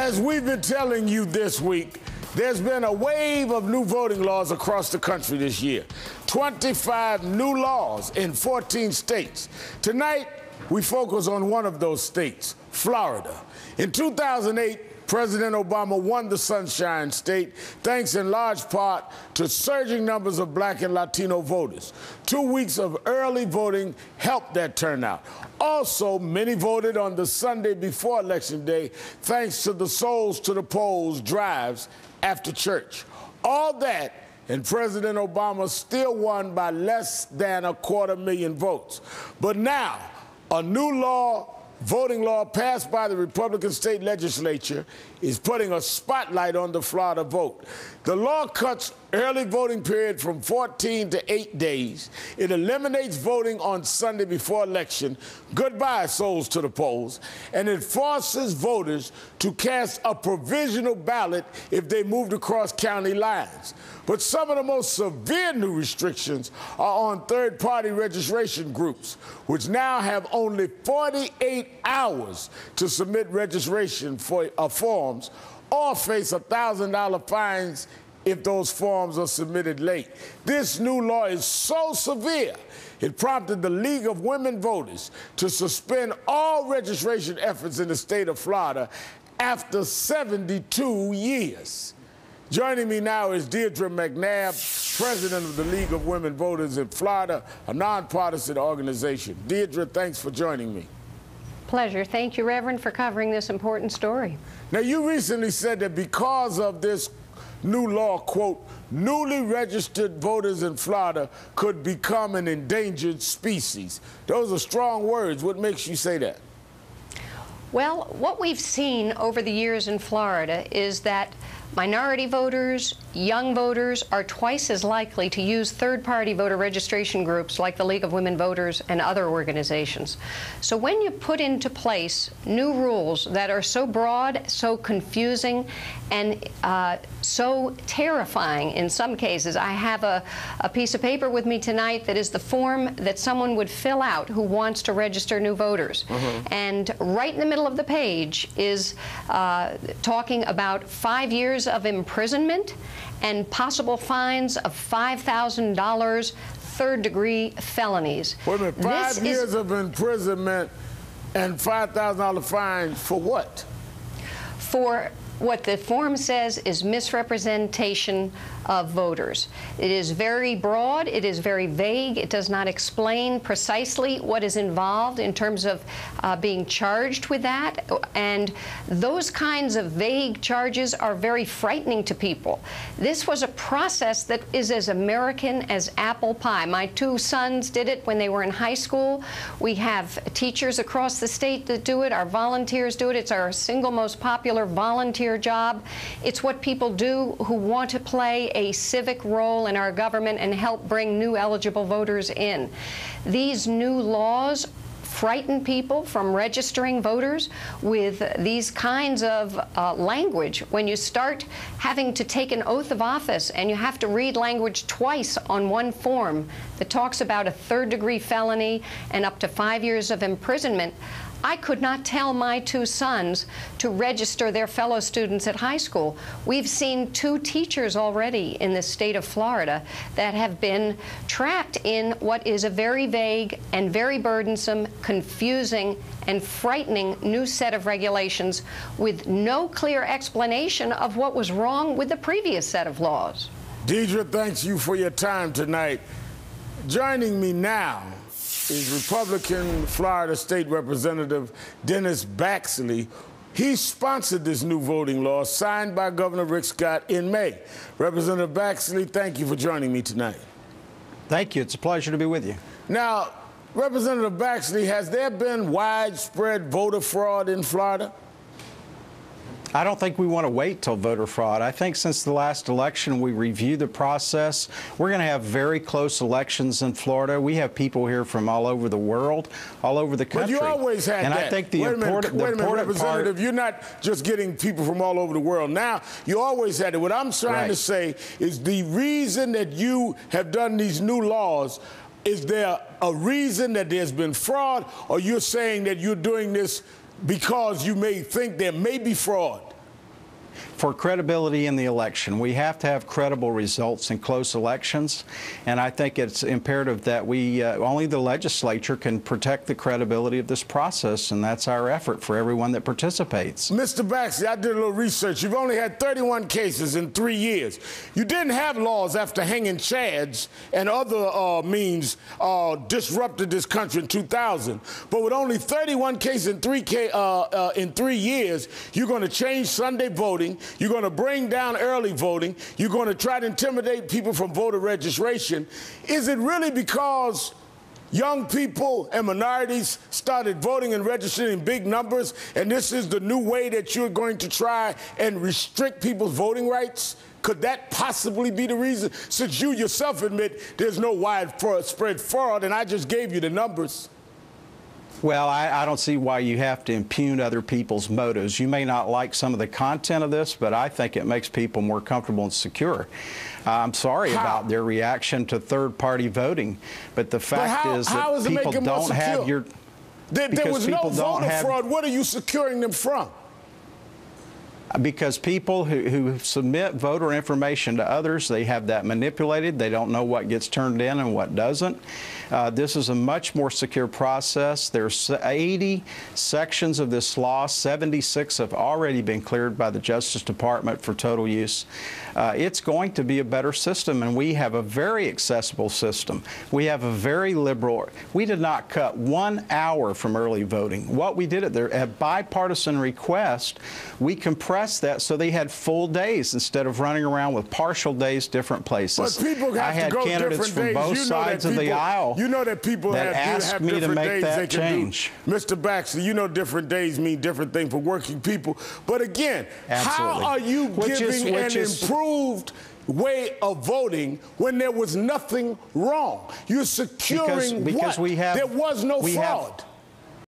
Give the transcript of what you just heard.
As we've been telling you this week, there's been a wave of new voting laws across the country this year. 25 new laws in 14 states. Tonight, we focus on one of those states, Florida. In 2008, President Obama won the Sunshine State, thanks in large part to surging numbers of Black and Latino voters. 2 weeks of early voting helped that turnout. Also, many voted on the Sunday before Election Day, thanks to the Souls to the Polls drives after church. All that, and President Obama still won by less than 250,000 votes. But now, a new voting law passed by the Republican state legislature is putting a spotlight on the Florida vote. The law cuts early voting period from 14 to 8 days. It eliminates voting on Sunday before election. Goodbye, Souls to the Polls. And it forces voters to cast a provisional ballot if they moved across county lines. But some of the most severe new restrictions are on third-party registration groups, which now have only 48 hours to submit registration forms or face $1,000 fines if those forms are submitted late. This new law is so severe, it prompted the League of Women Voters to suspend all registration efforts in the state of Florida after 72 years. Joining me now is Deirdre Macnab, president of the League of Women Voters in Florida, a nonpartisan organization. Deirdre, thanks for joining me. Pleasure. Thank you, Reverend, for covering this important story. Now, you recently said that because of this new law, quote, newly registered voters in Florida could become an endangered species. Those are strong words. What makes you say that? Well, what we've seen over the years in Florida is that minority voters, young voters are twice as likely to use third-party voter registration groups like the League of Women Voters and other organizations. So when you put into place new rules that are so broad, so confusing, and so terrifying in some cases, I have a piece of paper with me tonight that is the form that someone would fill out who wants to register new voters. And right in the middle of the page is talking about 5 years of imprisonment and possible fines of $5,000, third-degree felonies. Wait a minute, 5 years of imprisonment and $5,000 fine for what? For what the form says is misrepresentation of voters. It is very broad, it is very vague, it does not explain precisely what is involved in terms of being charged with that, and those kinds of vague charges are very frightening to people. This was a process that is as American as apple pie. My 2 sons did it when they were in high school. We have teachers across the state that do it, our volunteers do it. It's our single most popular volunteer job. It's what people do who want to play a civic role in our government and help bring new eligible voters in. These new laws frighten people from registering voters with these kinds of language. When you start having to take an oath of office and you have to read language twice on one form that talks about a third-degree felony and up to 5 years of imprisonment, I could not tell my 2 sons to register their fellow students at high school. We've seen 2 teachers already in the state of Florida that have been trapped in what is a very vague and very burdensome, confusing, and frightening new set of regulations with no clear explanation of what was wrong with the previous set of laws. Deirdre, thanks you for your time tonight. Joining me now is Republican Florida State Representative Dennis Baxley. He sponsored this new voting law signed by Governor Rick Scott in May. Representative Baxley, thank you for joining me tonight. Thank you. It's a pleasure to be with you. Now, Representative Baxley, has there been widespread voter fraud in Florida? I don't think we want to wait till voter fraud. I think since the last election, we reviewed the process. We're going to have very close elections in Florida. We have people here from all over the world, all over the country. But you always had and that. I think the Wait a minute, Representative, part, you're not just getting people from all over the world. Now, you always had it. What I'm trying to say is the reason that you have done these new laws, is there a reason that there's been fraud, or you're saying that you're doing this because you may think there may be fraud? for credibility in the election. We have to have credible results in close elections, and I think it's imperative that we only the legislature can protect the credibility of this process, and that's our effort for everyone that participates. Mr. Baxley, I did a little research. You've only had 31 cases in 3 years. You didn't have laws after hanging chads and other means disrupted this country in 2000, but with only 31 cases in 3 years, you're going to change Sunday voting. You're going to bring down early voting. You're going to try to intimidate people from voter registration. Is it really because young people and minorities started voting and registering in big numbers, and this is the new way that you're going to try and restrict people's voting rights? Could that possibly be the reason, since you yourself admit there's no widespread fraud, and I just gave you the numbers? Well, I don't see why you have to impugn other people's motives. You may not like some of the content of this, but I think it makes people more comfortable and secure. I'm sorry about their reaction to third-party voting, but the fact is that people don't have your... There was no voter fraud. What are you securing them from? Because people who submit voter information to others, they have that manipulated. They don't know what gets turned in and what doesn't. This is a much more secure process. There's 80 sections of this law. 76 have already been cleared by the Justice Department for total use. It's going to be a better system, and we have a very accessible system. We have a very liberal. We did not cut 1 hour from early voting. What we did at bipartisan request, we compressed that so they had full days instead of running around with partial days different places. But people have I had to go candidates from both sides of the aisle. You know that people that asked me to make that change. Mr. Baxley, you know different days mean different things for working people. But again, absolutely. How are you giving an improved way of voting when there was nothing wrong? You're securing because what? There was no fraud.